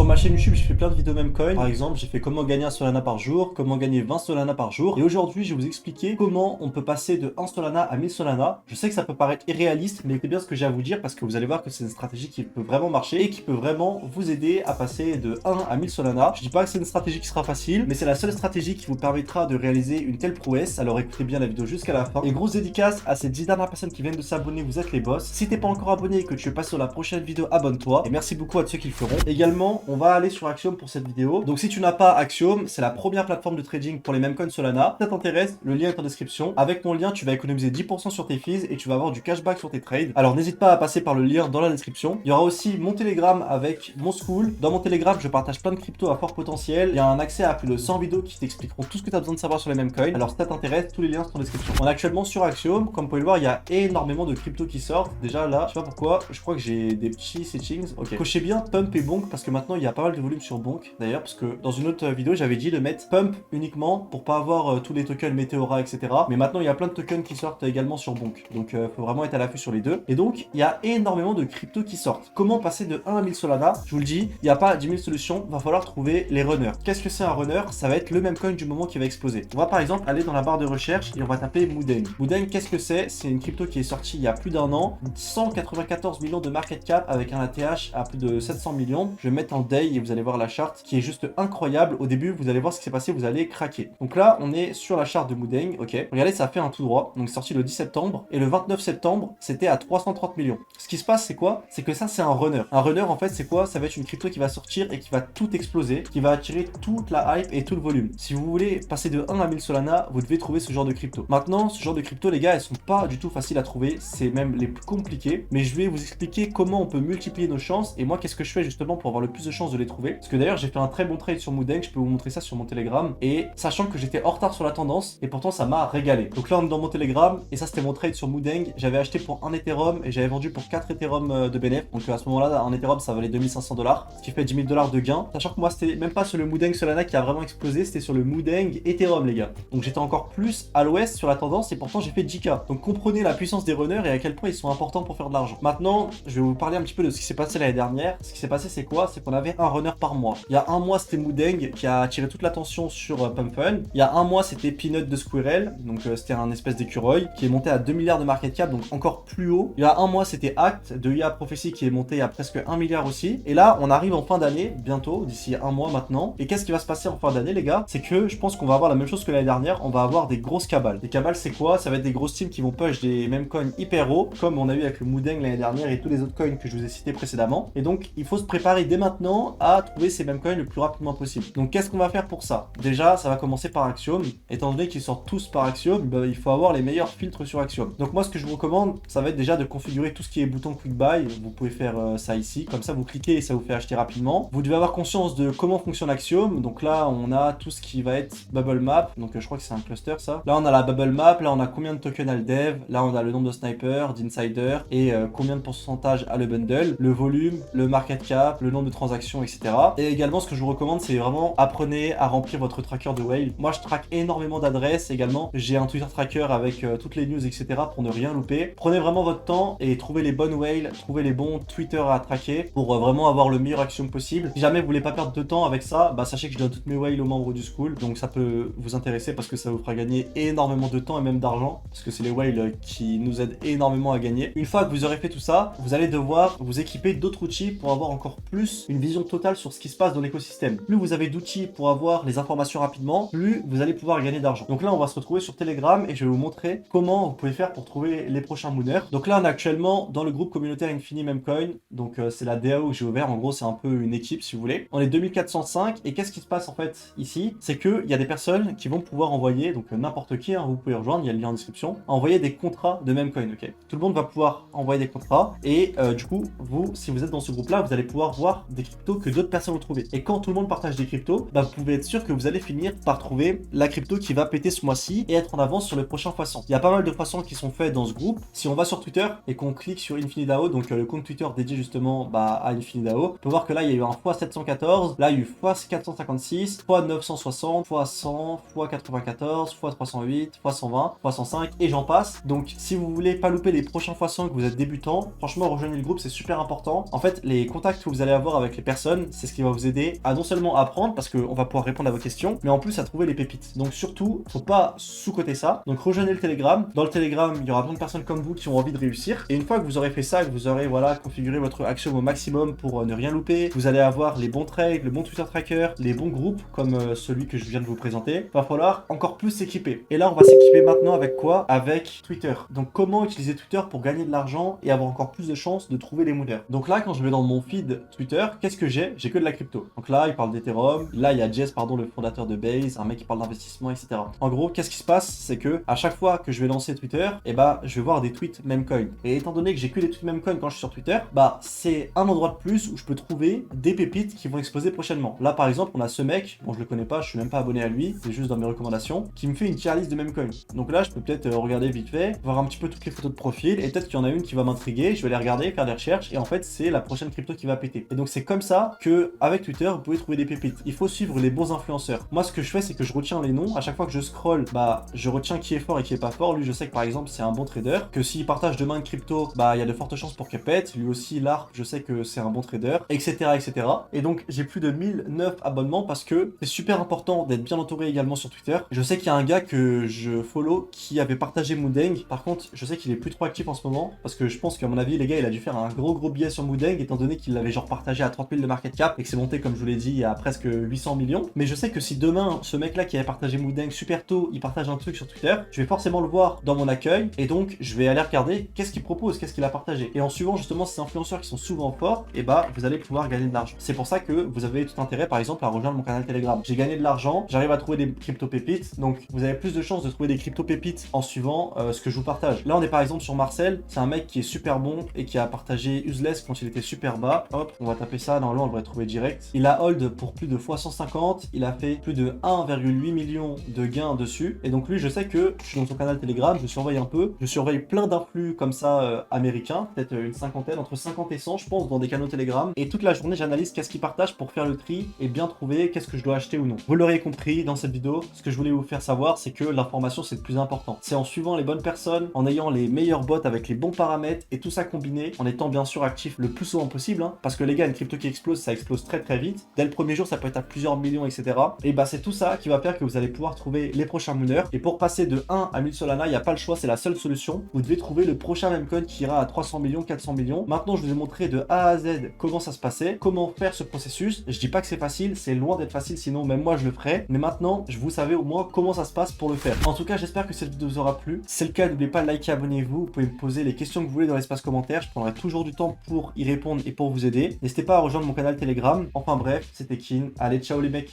Sur ma chaîne YouTube, j'ai fait plein de vidéos Memecoin. Par exemple, j'ai fait comment gagner un Solana par jour, comment gagner 20 Solana par jour. Et aujourd'hui, je vais vous expliquer comment on peut passer de 1 Solana à 1000 Solana. Je sais que ça peut paraître irréaliste, mais écoutez bien ce que j'ai à vous dire parce que vous allez voir que c'est une stratégie qui peut vraiment marcher et qui peut vraiment vous aider à passer de 1 à 1000 Solana. Je dis pas que c'est une stratégie qui sera facile, mais c'est la seule stratégie qui vous permettra de réaliser une telle prouesse. Alors écoutez bien la vidéo jusqu'à la fin. Et grosse dédicace à ces 10 dernières personnes qui viennent de s'abonner, vous êtes les boss. Si t'es pas encore abonné et que tu veux passer sur la prochaine vidéo, abonne-toi. Et merci beaucoup à ceux qui le feront. Également, on va aller sur Axiom pour cette vidéo. Donc si tu n'as pas Axiom, c'est la première plateforme de trading pour les Memecoin Solana. Si ça t'intéresse, le lien est en description. Avec mon lien, tu vas économiser 10% sur tes fees et tu vas avoir du cashback sur tes trades. Alors n'hésite pas à passer par le lien dans la description. Il y aura aussi mon Telegram avec mon school. Dans mon Telegram, je partage plein de cryptos à fort potentiel. Il y a un accès à plus de 100 vidéos qui t'expliqueront tout ce que tu as besoin de savoir sur les Memecoin. Alors si ça t'intéresse, tous les liens sont en description. On est actuellement sur Axiom. Comme vous pouvez le voir, il y a énormément de cryptos qui sortent. Déjà là, je sais pas pourquoi, je crois que j'ai des petits settings. Ok. Cochez bien Pump et Bonk parce que maintenant il y a pas mal de volume sur Bonk. D'ailleurs, parce que dans une autre vidéo, j'avais dit de mettre Pump uniquement pour pas avoir tous les tokens Meteora, etc. Mais maintenant, il y a plein de tokens qui sortent également sur Bonk. Donc, faut vraiment être à l'affût sur les deux. Et donc, il y a énormément de cryptos qui sortent. Comment passer de 1 à 1000 Solana? Je vous le dis, il n'y a pas 10 000 solutions. Va falloir trouver les runners. Qu'est-ce que c'est un runner? Ça va être le même coin du moment qui va exploser. On va par exemple aller dans la barre de recherche et on va taper Moodeng. Moodeng, qu'est-ce que c'est? C'est une crypto qui est sortie il y a plus d'un an. 194 millions de market cap avec un ATH à plus de 700 millions. Je vais mettre en day et vous allez voir la charte qui est juste incroyable. Au début, vous allez voir ce qui s'est passé, vous allez craquer. Donc là, on est sur la charte de Moodeng. Ok. Regardez, ça fait un tout droit. Donc sorti le 10 septembre et le 29 septembre, c'était à 330 millions. Ce qui se passe, c'est quoi? C'est que ça, c'est un runner. Un runner, en fait, c'est quoi? Ça va être une crypto qui va sortir et qui va tout exploser, qui va attirer toute la hype et tout le volume. Si vous voulez passer de 1 à 1000 Solana, vous devez trouver ce genre de crypto. Maintenant, ce genre de crypto, les gars, elles sont pas du tout faciles à trouver. C'est même les plus compliqués. Mais je vais vous expliquer comment on peut multiplier nos chances et moi, qu'est-ce que je fais justement pour avoir le plus de chances de les trouver. Parce que d'ailleurs, j'ai fait un très bon trade sur Moodeng. Je peux vous montrer ça sur mon Telegram. Et sachant que j'étais en retard sur la tendance et pourtant, ça m'a régalé. Donc là, on est dans mon Telegram et ça, c'était mon trade sur Moodeng. J'avais acheté pour 1 Ethereum et j'avais vendu pour 4 Ethereum de bénéf. Donc à ce moment-là, un Ethereum, ça valait 2500 $, ce qui fait 10 000 $ de gain. Sachant que moi, c'était même pas sur le Moodeng Solana qui a vraiment explosé, c'était sur le Moodeng Ethereum, les gars. Donc j'étais encore plus à l'ouest sur la tendance et pourtant, j'ai fait 10K. Donc comprenez la puissance des runners et à quel point ils sont importants pour faire de l'argent. Maintenant, je vais vous parler un petit peu de ce qui s'est passé l'année dernière. Ce qui s'est passé, c'est quoi? C'est qu'on avait un runner par mois. Il y a un mois, c'était Moodeng qui a attiré toute l'attention sur Pump Fun. Il y a un mois, c'était Peanut de Squirrel. Donc c'était un espèce d'écureuil qui est monté à 2 milliards de market cap, donc encore plus haut. Il y a un mois, c'était Act de IA Prophecy qui est monté à presque 1 milliard aussi. Et là, on arrive en fin d'année, bientôt, d'ici un mois maintenant. Et qu'est-ce qui va se passer en fin d'année, les gars? C'est que je pense qu'on va avoir la même chose que l'année dernière. On va avoir des grosses cabales. Des cabales, c'est quoi? Ça va être des grosses teams qui vont push des mêmes coins hyper hauts, comme on a eu avec le Moodeng l'année dernière et tous les autres coins que je vous ai cités précédemment. Et donc, il faut se préparer dès maintenant à trouver ces mêmes coins le plus rapidement possible. Donc, qu'est-ce qu'on va faire pour ça? Déjà, ça va commencer par Axiom. Étant donné qu'ils sortent tous par Axiom, bah, il faut avoir les meilleurs filtres sur Axiom. Donc, moi, ce que je vous recommande, ça va être déjà de configurer tout ce qui est bouton Quick Buy. Vous pouvez faire ça ici. Comme ça, vous cliquez et ça vous fait acheter rapidement. Vous devez avoir conscience de comment fonctionne Axiom. Donc là, on a tout ce qui va être Bubble Map. Donc, je crois que c'est un cluster, ça. Là, on a la Bubble Map. Là, on a combien de tokens a le dev. Là, on a le nombre de snipers, d'insider et combien de pourcentage a le bundle, le volume, le market cap, le nombre de transactions, etc. Et également, ce que je vous recommande, c'est vraiment apprenez à remplir votre tracker de whale. Moi, je traque énormément d'adresses également. J'ai un Twitter tracker avec toutes les news, etc. pour ne rien louper. Prenez vraiment votre temps et trouvez les bonnes whales, trouvez les bons Twitter à traquer pour vraiment avoir le meilleur action possible. Si jamais vous voulez pas perdre de temps avec ça, bah sachez que je donne toutes mes whales aux membres du school. Donc ça peut vous intéresser parce que ça vous fera gagner énormément de temps et même d'argent. Parce que c'est les whales qui nous aident énormément à gagner. Une fois que vous aurez fait tout ça, vous allez devoir vous équiper d'autres outils pour avoir encore plus une vision totale sur ce qui se passe dans l'écosystème. Plus vous avez d'outils pour avoir les informations rapidement, plus vous allez pouvoir gagner d'argent. Donc là, on va se retrouver sur Telegram et je vais vous montrer comment vous pouvez faire pour trouver les prochains mooners. Donc là, on est actuellement dans le groupe communautaire Infini Memecoin. Donc c'est la DAO que j'ai ouvert. En gros, c'est un peu une équipe si vous voulez. On est 2405 et qu'est-ce qui se passe en fait ici? C'est qu'il y a des personnes qui vont pouvoir envoyer, donc n'importe qui, hein, vous pouvez rejoindre, il y a le lien en description, envoyer des contrats de Memecoin, ok? Tout le monde va pouvoir envoyer des contrats et du coup, vous, si vous êtes dans ce groupe-là, vous allez pouvoir voir des cryptos que d'autres personnes ont trouvé. Et quand tout le monde partage des cryptos, bah, vous pouvez être sûr que vous allez finir par trouver la crypto qui va péter ce mois-ci et être en avance sur le prochain croissant. Il y a pas mal de croissants qui sont faits dans ce groupe. Si on va sur Twitter et qu'on clique sur InfiniDAO, donc le compte Twitter dédié justement à InfiniDAO, on peut voir que là, il y a eu un x714, là, il y a eu x456, x960, x100, x94, x308, x120, x105 et j'en passe. Donc, si vous voulez pas louper les prochains croissants que vous êtes débutant, franchement, rejoignez le groupe, c'est super important. En fait, les contacts que vous allez avoir avec les personnes personnes, c'est ce qui va vous aider à non seulement apprendre, parce qu'on va pouvoir répondre à vos questions, mais en plus à trouver les pépites. Donc surtout, faut pas sous-coter ça. Donc rejoignez le Telegram. Dans le Telegram, il y aura plein de personnes comme vous qui ont envie de réussir. Et une fois que vous aurez fait ça, que vous aurez voilà configuré votre action au maximum pour ne rien louper, vous allez avoir les bons trades, le bon Twitter tracker, les bons groupes comme celui que je viens de vous présenter. Va falloir encore plus s'équiper. Et là, on va s'équiper maintenant avec quoi? Avec Twitter. Donc comment utiliser Twitter pour gagner de l'argent et avoir encore plus de chances de trouver les mooners. Donc là, quand je vais dans mon feed Twitter, qu'est-ce que j'ai? J'ai que de la crypto. Donc là, il parle d'Ethereum. Là, il y a Jess, pardon, le fondateur de Base, un mec qui parle d'investissement, etc. En gros, qu'est-ce qui se passe? C'est que à chaque fois que je vais lancer Twitter, et bah, je vais voir des tweets Memecoin. Et étant donné que j'ai que des tweets Memecoin quand je suis sur Twitter, bah, c'est un endroit de plus où je peux trouver des pépites qui vont exploser prochainement. Là, par exemple, on a ce mec, bon, je le connais pas, je suis même pas abonné à lui, c'est juste dans mes recommandations, qui me fait une tier list de Memecoin. Donc là, je peux peut-être regarder vite fait, voir un petit peu toutes les photos de profil, et peut-être qu'il y en a une qui va m'intriguer, je vais les regarder, faire des recherches, et en fait, c'est la prochaine crypto qui va péter. Et donc, c'est comme ça que, avec Twitter, vous pouvez trouver des pépites. Il faut suivre les bons influenceurs. Moi, ce que je fais, c'est que je retiens les noms. À chaque fois que je scroll, bah, je retiens qui est fort et qui est pas fort. Lui, je sais que par exemple, c'est un bon trader, que s'il partage demain une crypto, bah, il y a de fortes chances pour qu'elle pète. Lui aussi, l'ARP, je sais que c'est un bon trader, etc., etc. Et donc, j'ai plus de 1009 abonnements parce que c'est super important d'être bien entouré également sur Twitter. Je sais qu'il y a un gars que je follow qui avait partagé Moodeng. Par contre, je sais qu'il est plus trop actif en ce moment parce que je pense qu'à mon avis, les gars, il a dû faire un gros billet sur Moodeng étant donné qu'il l'avait genre partagé à 30 000 de market cap et que c'est monté, comme je vous l'ai dit, à presque 800 millions. Mais je sais que si demain, ce mec-là qui avait partagé Moodeng super tôt, il partage un truc sur Twitter, je vais forcément le voir dans mon accueil et donc je vais aller regarder qu'est-ce qu'il propose, qu'est-ce qu'il a partagé. Et en suivant justement ces influenceurs qui sont souvent forts, et bah vous allez pouvoir gagner de l'argent. C'est pour ça que vous avez tout intérêt par exemple à rejoindre mon canal Telegram. J'ai gagné de l'argent, j'arrive à trouver des crypto pépites, donc vous avez plus de chances de trouver des crypto pépites en suivant ce que je vous partage. Là on est par exemple sur Marcel, c'est un mec qui est super bon et qui a partagé Useless quand il était super bas. Hop, on va taper ça, normalement on devrait trouver direct. Il a hold pour plus de fois 150, il a fait plus de 1,8 million de gains dessus. Et donc lui, je sais que je suis dans son canal Telegram, je surveille un peu, je surveille plein d'influx comme ça américains, peut-être une cinquantaine, entre 50 et 100 je pense, dans des canaux Telegram. Et toute la journée, j'analyse qu'est-ce qu'ils partagent pour faire le tri et bien trouver qu'est-ce que je dois acheter ou non. Vous l'aurez compris dans cette vidéo, ce que je voulais vous faire savoir, c'est que l'information, c'est le plus important. C'est en suivant les bonnes personnes, en ayant les meilleurs bots avec les bons paramètres et tout ça combiné, en étant bien sûr actif le plus souvent possible, hein, parce que les gars, une crypto qui explose, ça explose très vite. Dès le premier jour, ça peut être à plusieurs millions, etc. Et bah, c'est tout ça qui va faire que vous allez pouvoir trouver les prochains mooners. Et pour passer de 1 à 1000 Solana, il n'y a pas le choix, c'est la seule solution. Vous devez trouver le prochain Memecoin qui ira à 300 millions, 400 millions. Maintenant, je vous ai montré de A à Z comment ça se passait, comment faire ce processus. Je dis pas que c'est facile, c'est loin d'être facile, sinon même moi je le ferais. Mais maintenant, vous savez au moins comment ça se passe pour le faire. En tout cas, j'espère que cette vidéo vous aura plu. Si c'est le cas, n'oubliez pas de liker, abonnez-vous. Vous pouvez me poser les questions que vous voulez dans l'espace commentaire. Je prendrai toujours du temps pour y répondre et pour vous aider. N'hésitez pas à rejoindre mon canal Telegram. Enfin bref, c'était Kin. Allez, ciao les mecs.